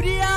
প্রিয়া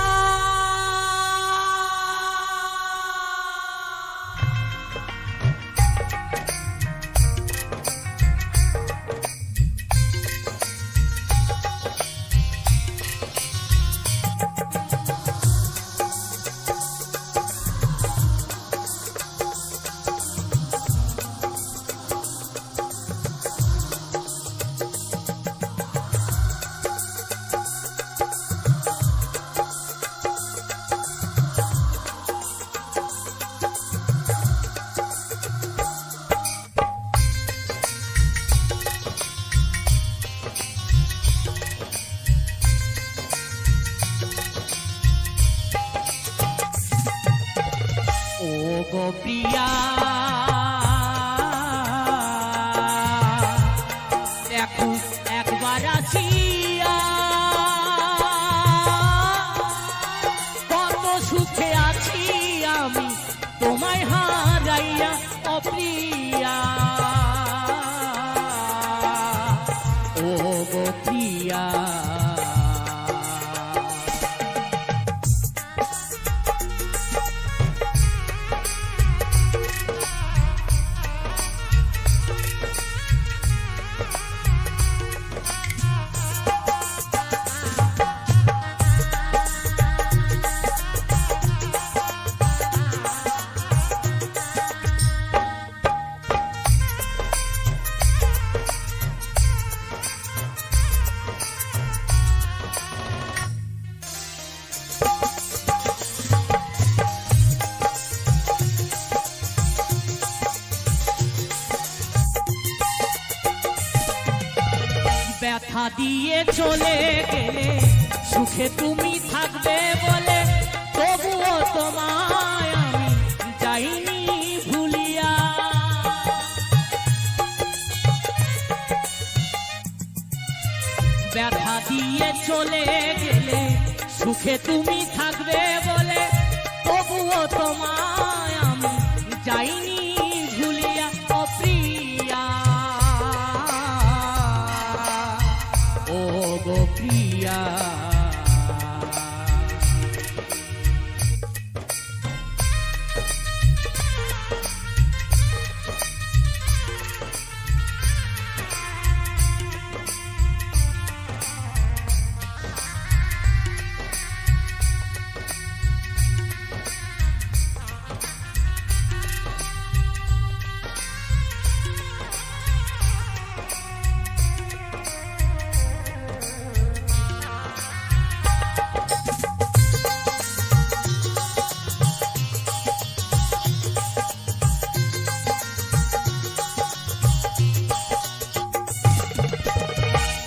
গো প্রিয়া দেখো একবার আসিয়া কত সুখে আছি আমি তোমায় হারাইয়া অপ্রিয়া ও গো প্রিয়া ব্যথা দিয়ে চলে গেলে সুখে তুমি থাকবে বলে তবুও তোমায় আমি যাইনি ভুলিয়া ব্যথা দিয়ে চলে গেলে সুখে তুমি থাকবে বলে তবুও তোমায় আমি যাইনি ভুলিয়া অপ্রিয়া ও গো প্রিয়া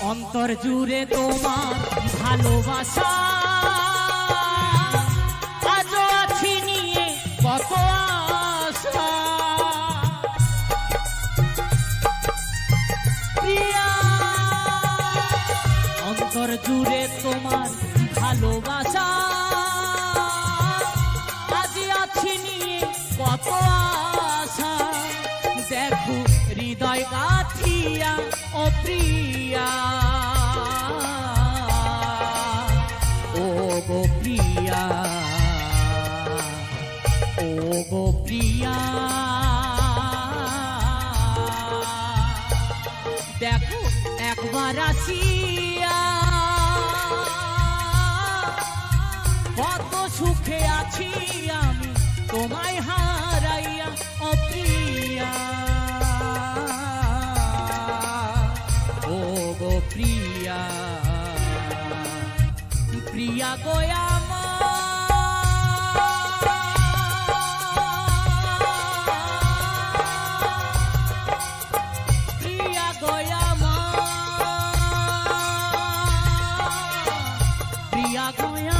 অন্তর জুড়ে তোমার ভালোবাসা আজও আছি নিয়ে কত আশা প্রিয়া অন্তর জুড়ে তোমার ভালোবাসা আজ আছি নিয়ে কত আশা দেখো হৃদয় গাথিয়া ও প্রিয়া ও গো প্রিয়া ও গো প্রিয়া দেখো একবার আসিয়া কত সুখে আছি আমি তোমায় হারাইয়া অপ্রিয়া ও গো প্রিয়া প্রিয়া গোয়া প্রিয়া গোয়া প্রিয়া গোয়া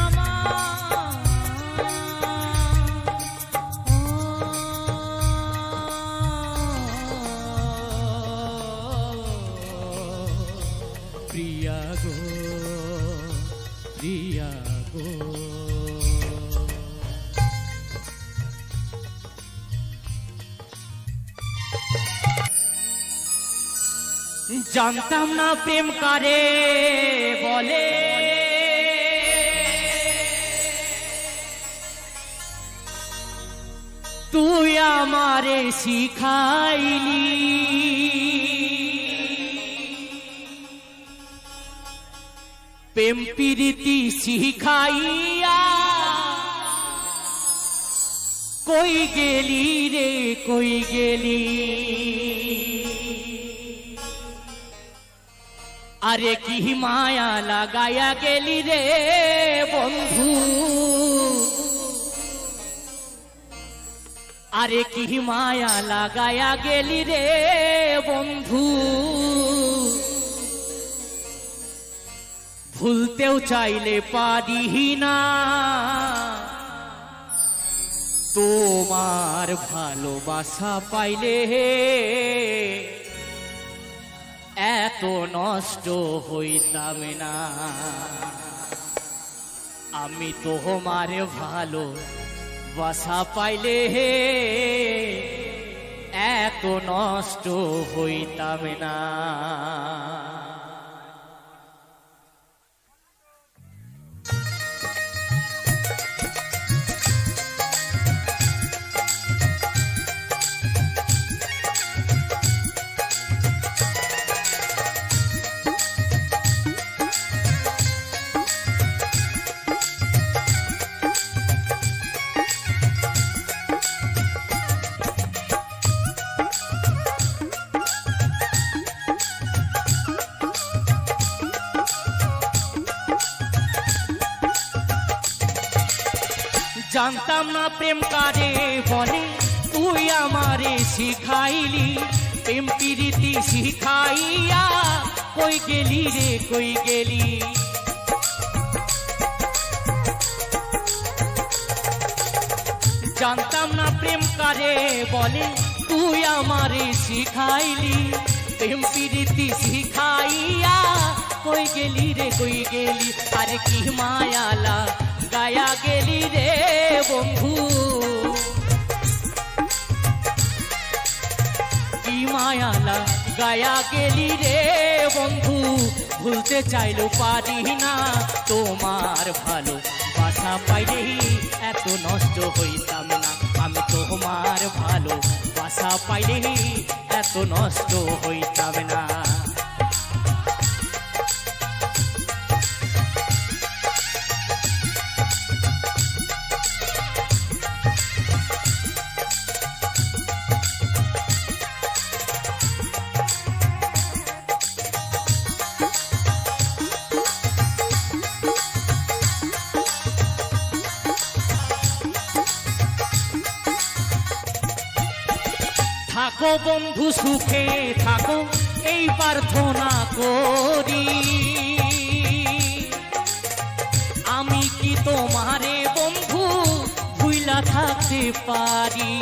প্রিয়া গো প্রিয়া গো জানতাম না প্রেম কারে বলে তুই আমারে শিখাইলি প্রেম প্রীতি শিখাইয়া কই গেলি রে কই গেলি আরে কি মায়া লাগায়া গেলি রে বন্ধু আরে কি মায়া লাগায়া গেলি রে বন্ধু ভুলতেও চাইলে পারি না তোমার ভালোবাসা পাইলে এত নষ্ট হইতাম না আমি তোমার ভালোবাসা পাইলে এত নষ্ট হইতাম না জানতাম না প্রেম কারে বলে তুই আমারে শিখাইলি প্রেম প্রীতি শিখাইয়া কই গেলি রে কই গেলি জানতাম না প্রেম কারে বলে তুই আমারে শিখাইলি প্রেম প্রীতি শিখাইয়া কই গেলি রে কই গেলি আরে কি মায়ালা গায়া গেলি রে বন্ধু কি মায়ালা গায়া গেলি রে বন্ধু ভুলতে চাইলেও পারি না তোমার ভালোবাসা পাইলে এত নষ্ট হইতাম না আমি তোমার ভালোবাসা পাইলে এত নষ্ট হইতাম না থাকো বন্ধু সুখে থাকো এই প্রার্থনা করি আমি কি তোমারে বন্ধু ভুইলা থাকতে পারি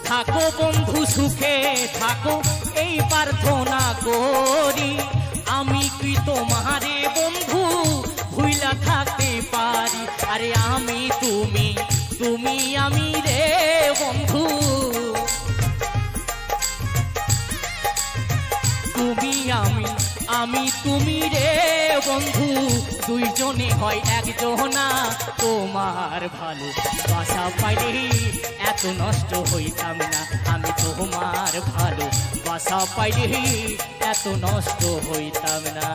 থাকো বন্ধু সুখে থাকো এই প্রার্থনা করি আমি কি তোমারে বন্ধু ভুইলা থাকতে পারি আরে আমি তুমি তুমি আমি রে বন্ধু তুমি আমি তুমি রে বন্ধু দুইজনে হয় একজনা তোমার ভালোবাসা পাইলে এত নষ্ট হইতাম না আমি তোমার ভালোবাসা পাইলে এত নষ্ট হইতাম না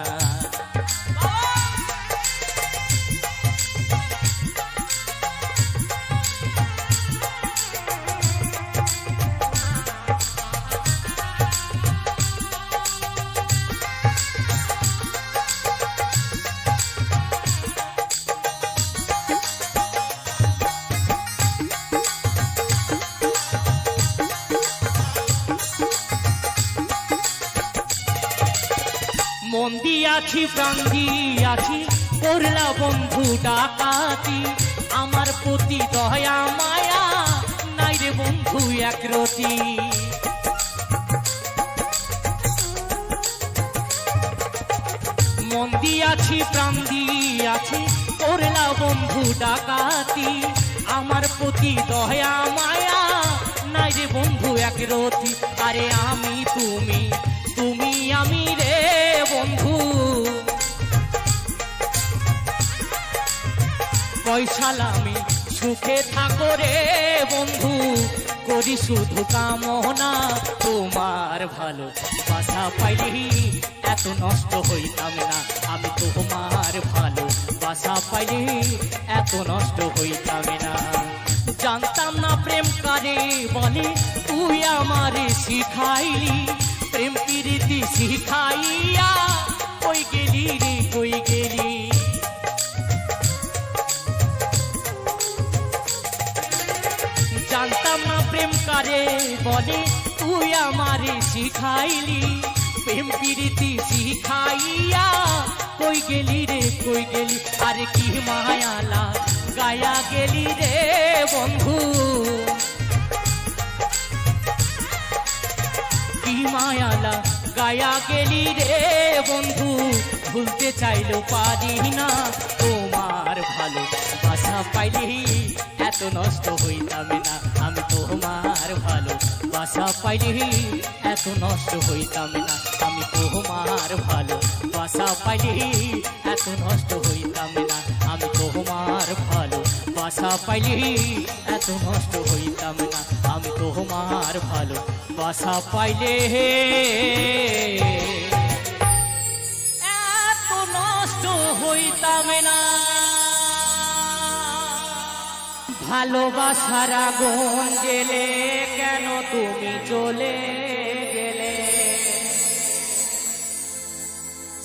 মন দিয়াছি প্রাণ দিয়াছি করলা বন্ধু ডাকাতি আমার প্রতি দয়া মায়া নাই রে বন্ধু একরতি মন দিয়াছি প্রাণ দিয়াছি করলা বন্ধু ডাকাতি আমার প্রতি দয়া মায়া নাই রে বন্ধু একরতি আরে আমি তুমি তুমি আমি রে বন্ধু ওই সালামি সুখে থাকো রে বন্ধু করি শুধু কামনা তোমার ভালো বাসা পাইলি এত নষ্ট হইতাম না আমি তোমার ভালো বাসা পাইলি এত নষ্ট হইতাম না জানতাম না প্রেম কারে বলে তুই আমারে শিখাইলি প্রেম প্রীতি শিখাইয়া কই গেলি রে কই গেলি জানতাম না প্রেম কারে বলে তুই আমারে শিখাইলি প্রেম প্রীতি শিখাইয়া কই গেলি রে কই গেলি আরে কি মায়ালা গায়া গেলি রে বন্ধু কি মায়ালা গায়া গেলি রে বন্ধু ভুলতে চাইলেও পারি না তোমার ভালো বাসা পাইলি এত নষ্ট হইতাম না আমি তোমার ভালো বাসা পাইলি এত নষ্ট হইতাম না আমি তোমার ভালো বাসা পাইলি এত নষ্ট হইতাম না আমি তোমার ভালো বাসা পাইলি এত নষ্ট হইতাম না আমি তোমার ভালো বাসা পাইলে এত নষ্ট হইতাম না ভালোবাসার আগুন গেলে কেন তুমি চলে গেলে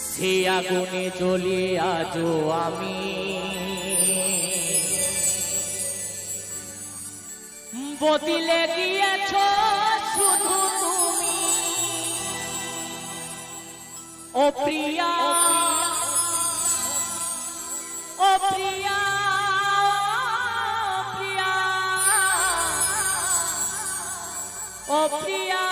সে আগুনে জ্বলে আজও আমি বদলে গিয়েছ শুধু তুমি ও প্রিয়া ও প্রিয়া ও প্রিয়া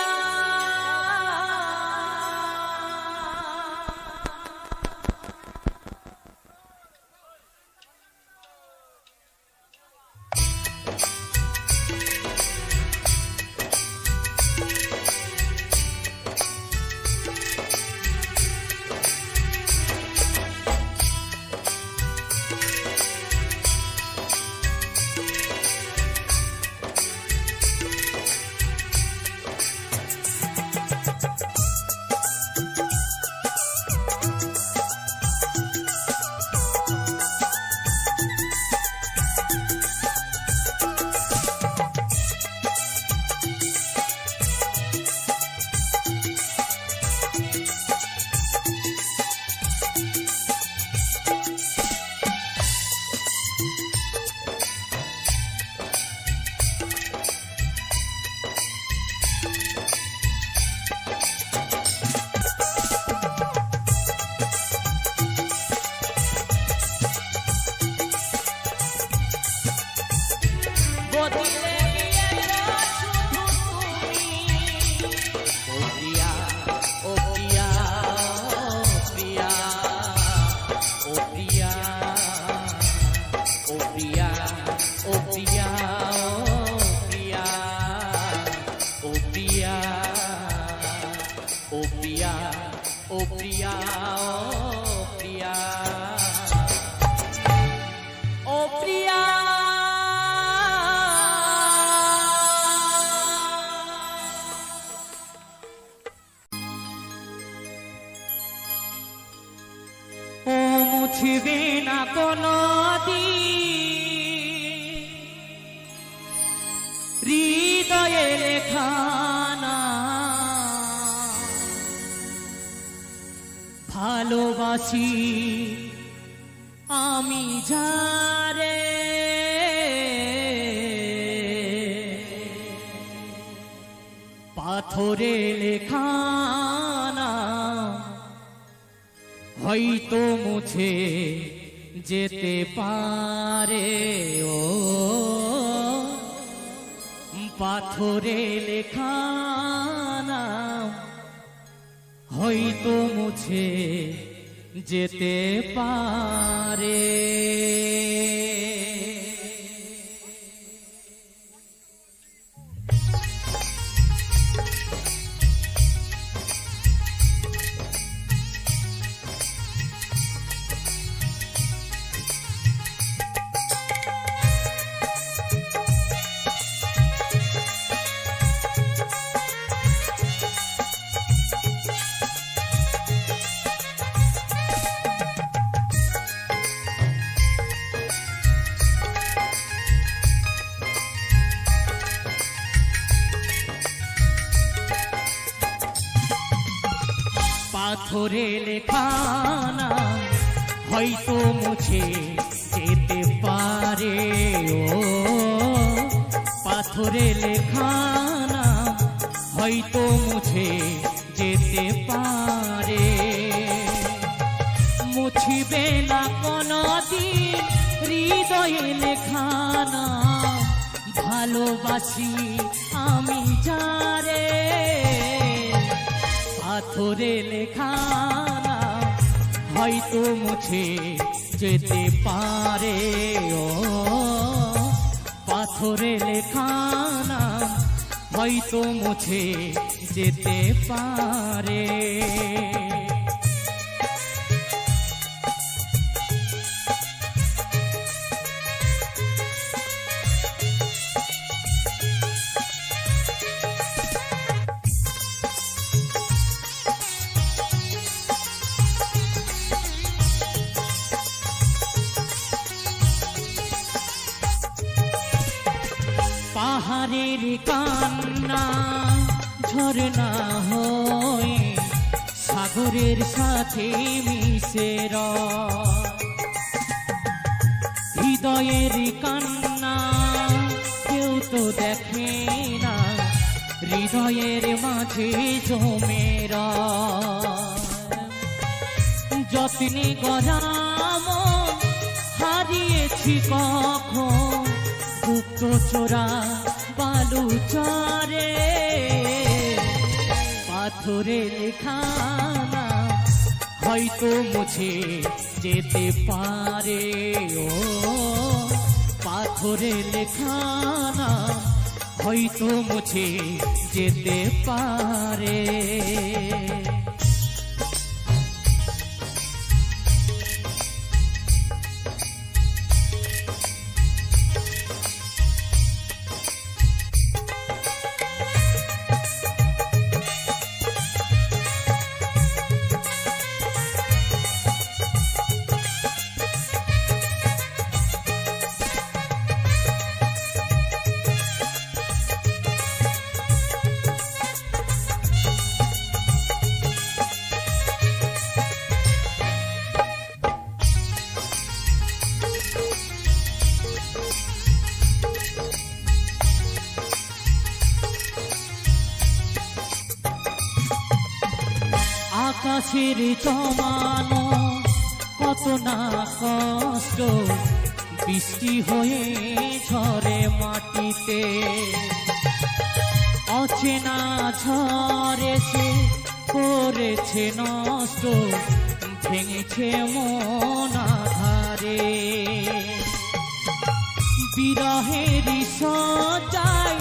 ओ प्रिया ओ प्रिया ओ प्रिया ओ मुझे ना कोनो दी হৃদয়ে লেখানা ভালোবাসি আমি যারে পাথরে লেখানা হয়তো মুছে যেতে পারে ও পাথরে লেখানা হয়তো মুছে যেতে পারে। পাথরে লেখা নাম হয়তো মুছে যেতে পারে। ও পাথরে লেখা নাম হয়তো মুছে যেতে পারে। মুছিবে না কোনদিন হৃদয়ে লেখা নাম, ভালোবাসি আমি যারে। পাথরে লেখা নাম হয়তো মুছে যেতে পারে। ও পাথরে লেখা নাম হয়তো মুছে যেতে পারে। পাহাড়ের কান্না ঝরনা হয়ে সাগরের সাথে মিশে হৃদয়ের কান্না কেউ তো দেখে না, হৃদয়ের মাঝে জমে যত্নে গড়াম হারিয়েছি কখন গুপ্ত চোরা বালুচরে। পাথরে লেখা নাম হয়তো মুছে যেতে পারে। ও পাথরে লেখা নাম হয়তো মুছে যেতে পারে। আকাশের জমানো কত না কষ্ট, বৃষ্টি হয়ে ঝরে মাটিতে। অচেনা ঝড় এসে করেছে নষ্ট, ভেঙেছে মন আধারে। বিরহের সজায়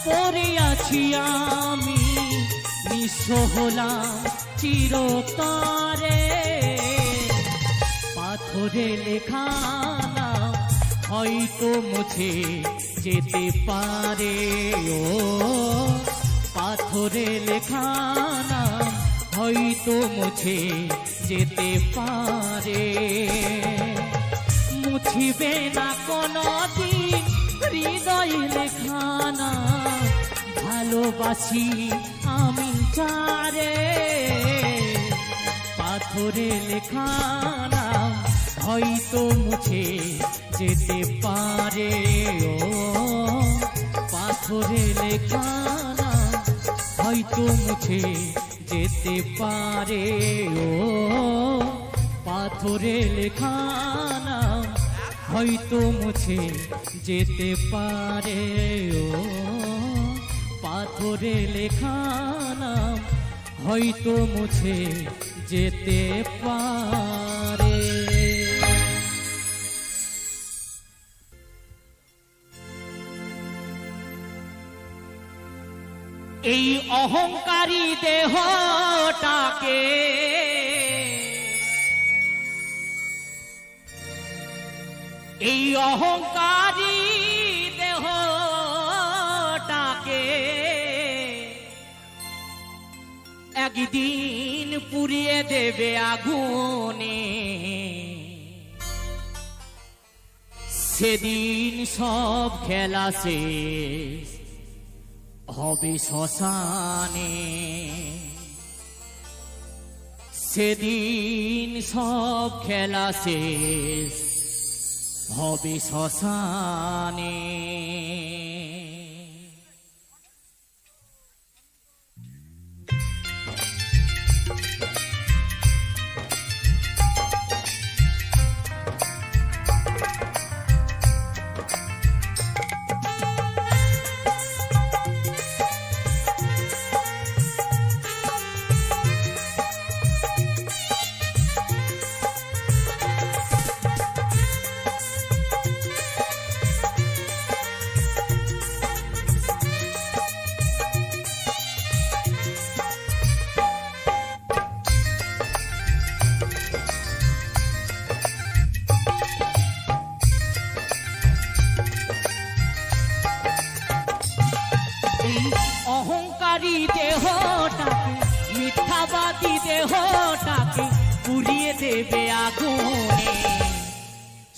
পড়ে আছি আমি, নিঃস্ব হলাম চিরতরে। পাথরে লেখা নাম হয়তো মুছে যেতে পারে। ও পাথরে লেখা নাম হয়তো মুছে যেতে পারে। মুছিবে না কোনদিন হৃদয়ে লেখা নাম, ভালোবাসি আমি যারে। পাথরে লেখা নাম হয়তো মুছে যেতে পারে। ও পাথরে লেখা নাম হয়তো মুছে যেতে পারে। ও পাথরে লেখা নাম হয়তো মুছে যেতে পারে। ও পাথরে লেখা নাম হয়তো মুছে যেতে পারে। এই অহংকারী দেহটাকে এই অহংকারী দেহটাকে একদিন পুড়িয়ে দেবে আগুনে। সেদিন সব খেলা শেষ হবে শ্মশানে। সেদিন সব খেলা শেষ হবে শ্মশানে। অহংকারী দেহটাকে মিথ্যাবাদী দেহটাকে পুড়িয়ে দেবে আগুনে।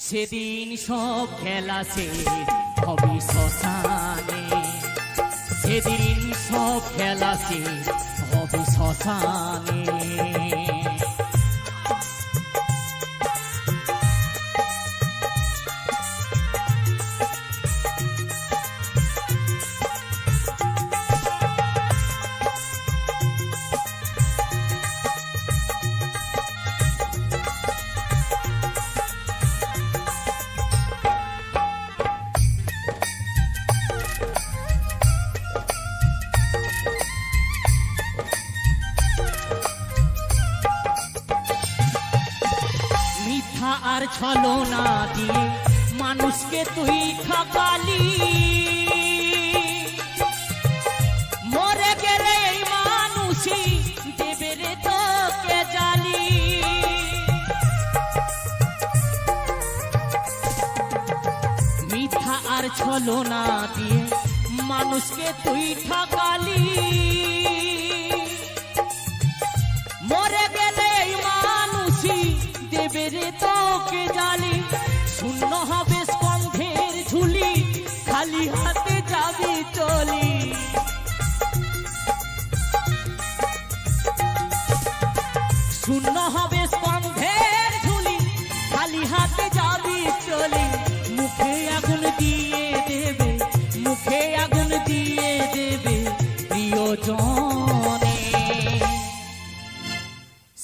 সেদিন সব খেলা শেষ হবে শ্মশানে। সেদিন সব খেলা শেষ হবে শ্মশানে। আর ছলনা দিয়ে মানুষকে তুই ঠকালি। মরে গেলে এই মানুষই দেবে রে তোকে জালি। মিথ্যা আর ছলনা দিয়ে মানুষকে তুই ঠকালি। মরে গেলে এই মানুষই দেবে রে তোকে জালি। শূন্য হবে স্কন্ধের ঝুলি, খালি হাতে যাবি চলি। শূন্য হবে স্কন্ধের ঝুলি, খালি হাতে যাবি চলি। মুখে আগুন দিয়ে দেবে, মুখে আগুন দিয়ে দেবে প্রিয়জনে।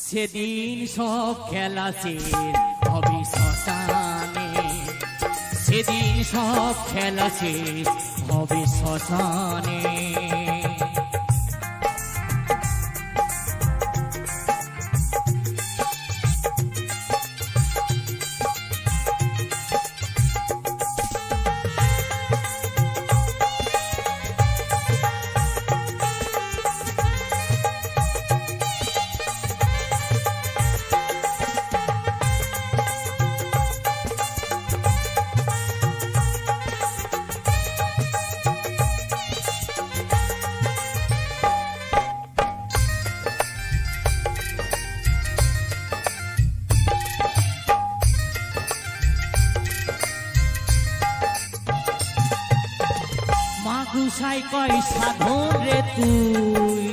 সেদিন সব খেলা শেষ হবে শ্মশানে। সেদিন সব খেলা শেষ হবে শ্মশানে। গুসাই কয় সাধন রে তুই,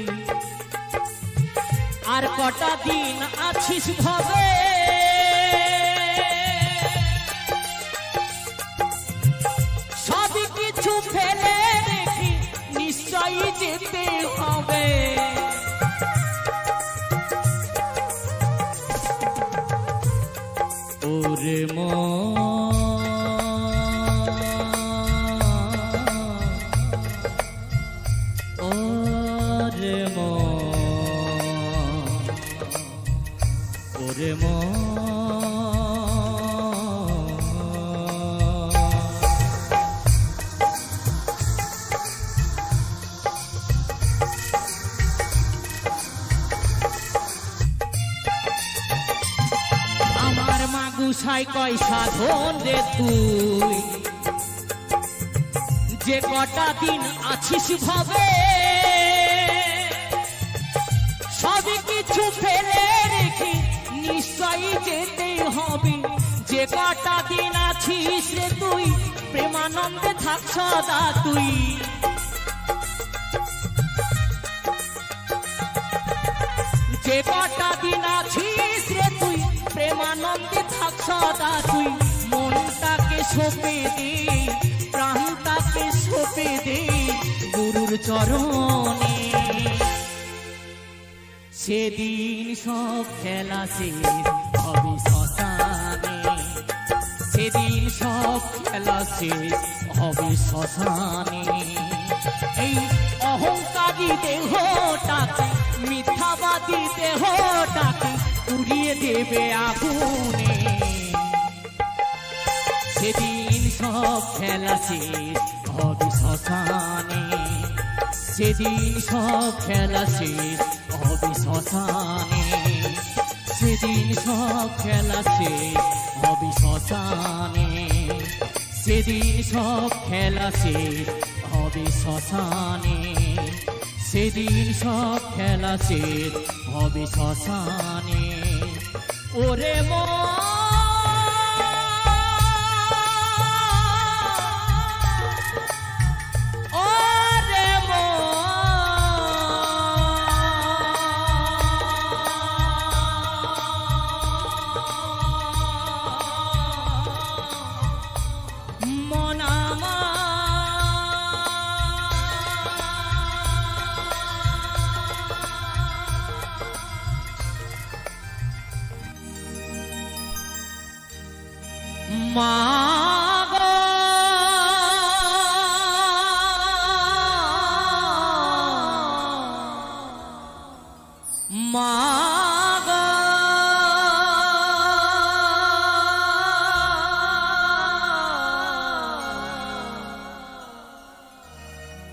আর কটা দিন আছিস ভবে। সবই কিছু ফেলে রেখে নিশ্চয়ই যেতে হবে। ওরে আমার মা গুসাই কয় সাধন রে তুই, যে কটা দিন আছিস ভবে। সবই কিছু ফেলে রেখে নিশ্চয়ই যেতে হবে। যে কটা দিন আছিস রে তুই, প্রেমানন্দে থাক সদা তুই। যে কটা দিন আছিস সদা তুই মনটাকে সঁপে দে, প্রাণটাকে সঁপে দে গুরুর চরণে। সেদিন সব খেলা শেষ হবে শ্মশানে, সেদিন সব খেলা শেষ হবে শ্মশানে। এই অহংকারী দেহটাকে, মিথ্যাবাদী দেহটাকে পুড়িয়ে দেবে আগুনে। সেদিন সব খেলা শেষ হবে শ্মশানে, সেদিন সব খেলা শেষ হবে শ্মশানে, সেদিন সব খেলা শেষ হবে শ্মশানে, সেদিন সব খেলা শেষ হবে শ্মশানে, সেদিন সব খেলা শেষ হবে শ্মশানে। ওরে মাগো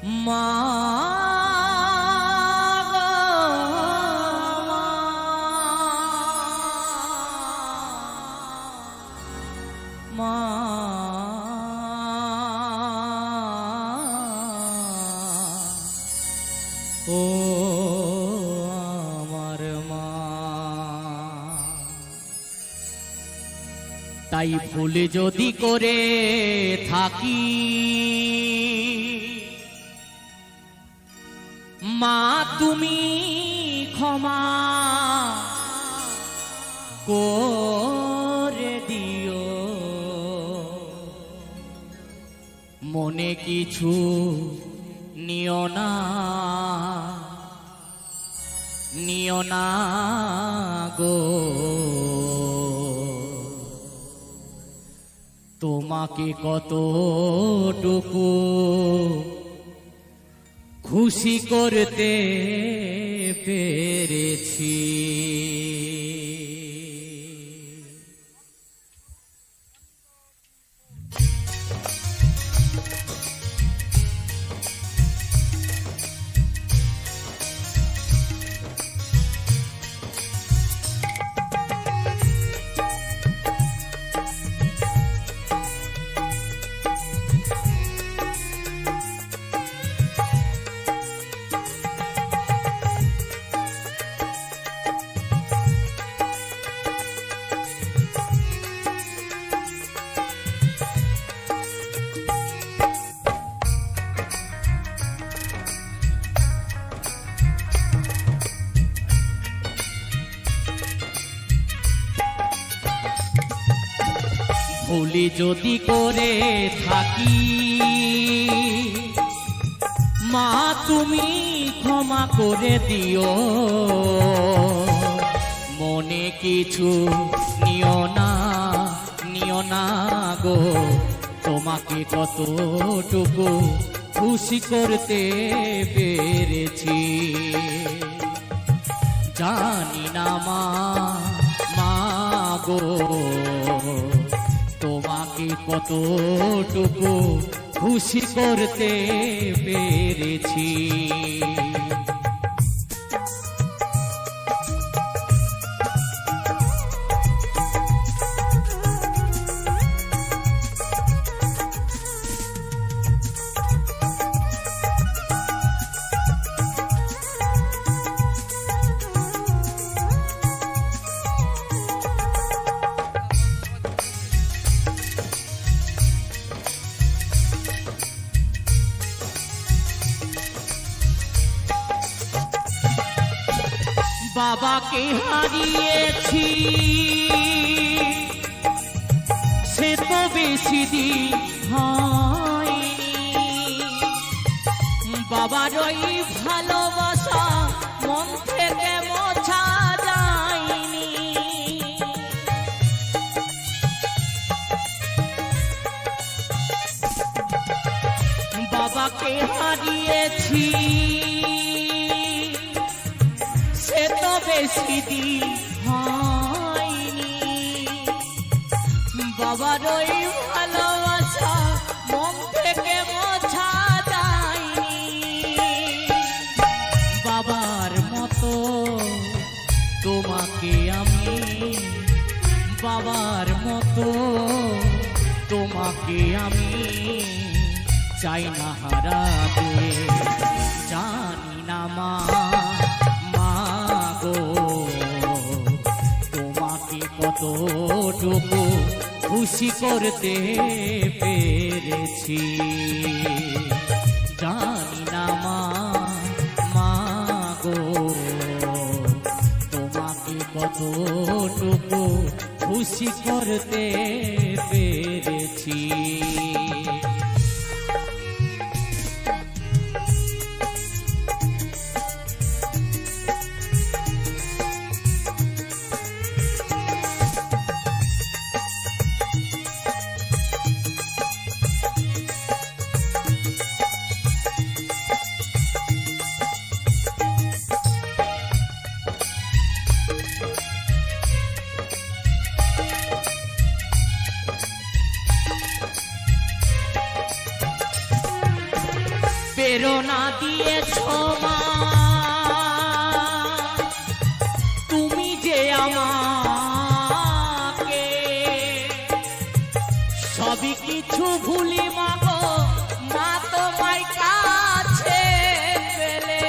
মাগো ও আমার মা। তাই ভুল যদি করে থাকি মা তুমি ক্ষমা করে দিও, মনে কিছু নিও না, নিও না গো। তোমাকে কতটুকু খুশি করতে পেরেছি। ভুলি যদি করে থাকি মা তুমি ক্ষমা করে দিও, মনে কিছু নিও না, নিও না গো। তোমাকে কতটুকু খুশি করতে পেরেছি জানি না মা, মা গো। তোমাকে কতটুকু খুশি করতে পেরেছি। বাবাকে হারিয়েছি তো বেশি দিন হয়নি, বাবার ওই ভালোবাসা মন থেকে মোছা যায়নি। বাবাকে হারিয়েছি সে তো বেশি দিন হয়নি, বাবার ওই ভালোবাসা মন থেকে মোছা যায়নি। বাবার মতো তোমাকে আমি, বাবার মতো তোমাকে আমি চাই না হারাতে। জানি না মা, মা গো তোমাকে কতটুকু খুশি করতে পেরেছি। জানি না মা, মা গো তোমাকে কতটুকু খুশি করতে পেরেছি। প্রেরণা দিয়েছো মা তুমি যে আমাকে, সবই কিছু ভুলি মাগো মা তোমায় কাছে পেলে।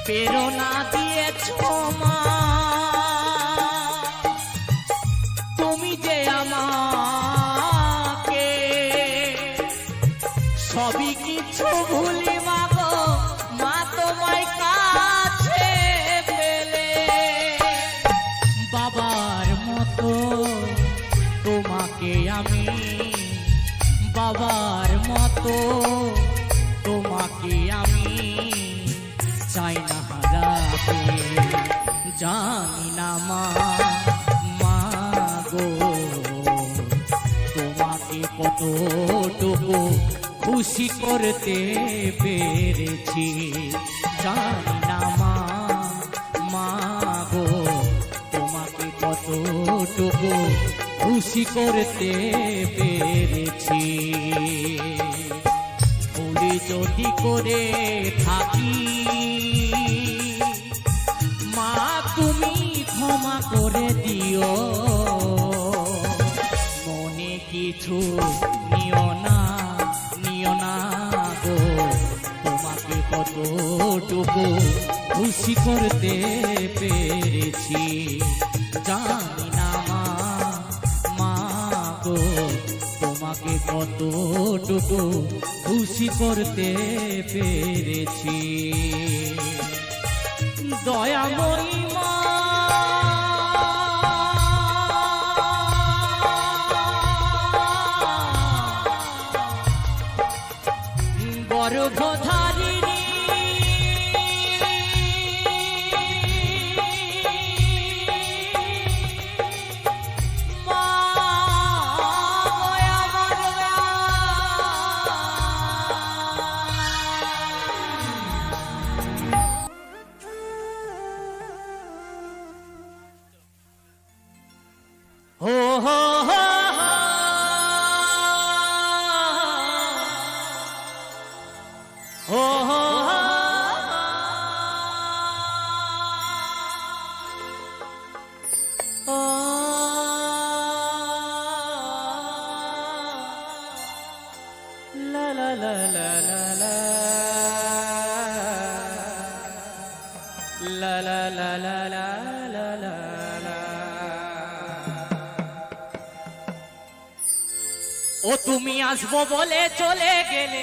প্রেরণা দিয়েছো মা আমাকে, সবই কিছু ভুলি মাগো মা তোমায় কাছে পেলে। বাবার মতো তোমাকে আমি, বাবার মতো তোমাকে আমি চাই না হারাতে। জানি না মা, মা গো তোমাকে কতটুকু খুশি করতে পেরেছি। জানি না মা, মা গো তোমাকে কতটুকু খুশি করতে পেরেছি। ভুলি যদি করে থাকি মা তুমি ক্ষমা করে দিও, মনে কিছু নিও না, নিও না গো তোমাকে কতটুকু খুশি করতে পেরেছি। জানি না মা, মা গো তোমাকে কতটুকু খুশি করতে পেরেছি। দয়াময়ী মা গর্ভধারিণী মা আমার হো হো হো Oh, oh, oh, oh, la la la la la la la la la la la la la la ও তুমি আসবো বলে চলে গেলে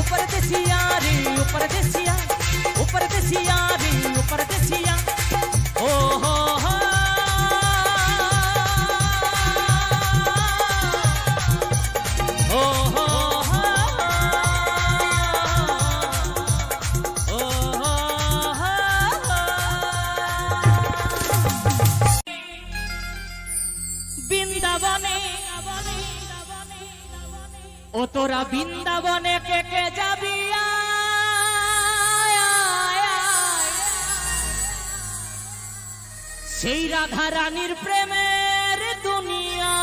ऊपर देसिया रे ऊपर देसिया ऊपर देसिया रे ऊपर देसिया ओ हो हो ओ हो हो ओ हो বৃন্দাবনে ও তোরা বৃন্দাবনে কে কে যাবি সেই রাধা রানীর প্রেমের দুনিয়া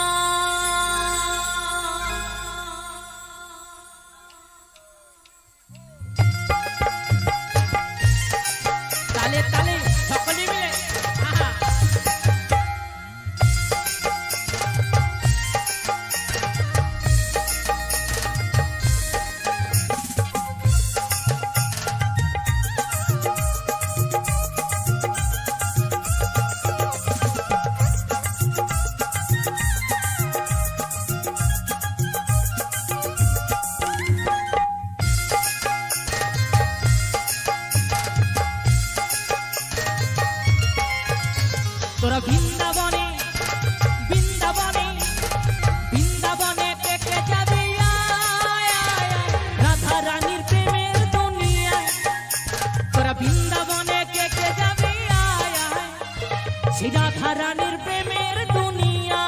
তালে তালে সকলে মিলে তোরা বৃন্দাবনে বৃন্দাবনে বৃন্দাবনে কে কে যাবি রাধা রানীর প্রেমের দুনিয়ায় তোরা বৃন্দাবনে কে কে যাবি সেই রাধা রানীর প্রেমের দুনিয়া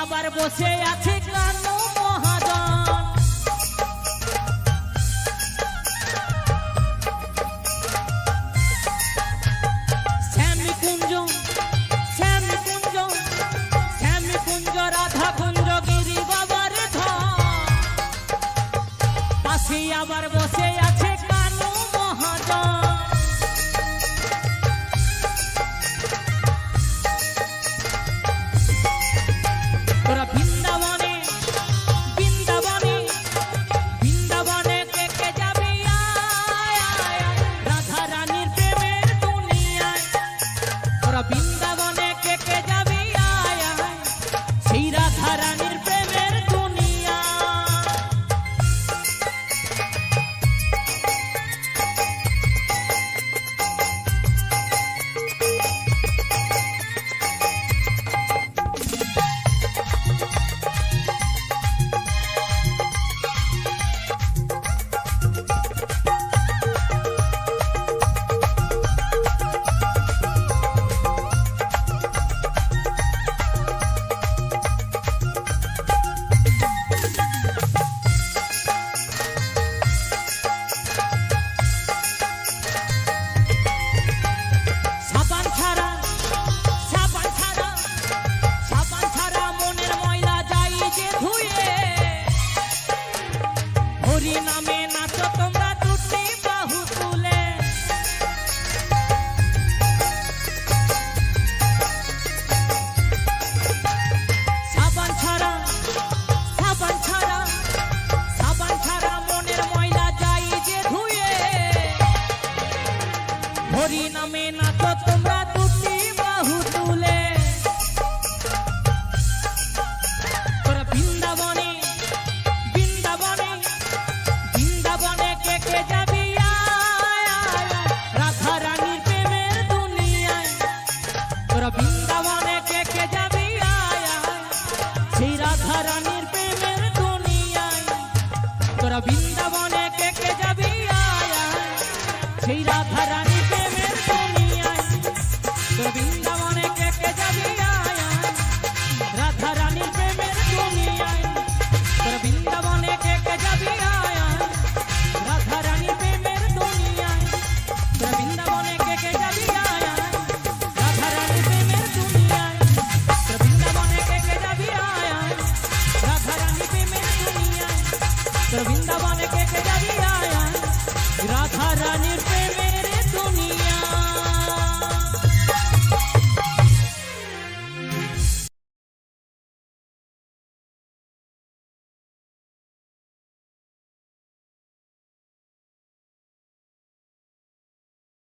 আবার বসে